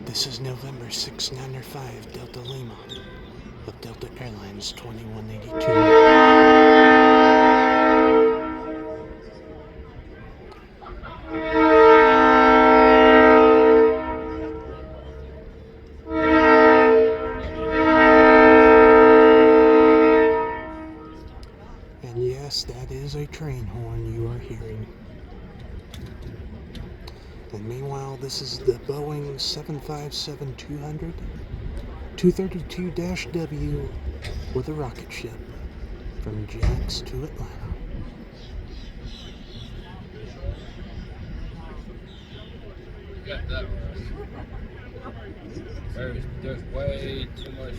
This is November 6905 Delta Lima of Delta Airlines 2182. And yes, that is a train horn you are hearing. And meanwhile, this is the Boeing 757-200 232-W with a rocket ship from Jax to Atlanta. Got that right. There's way too much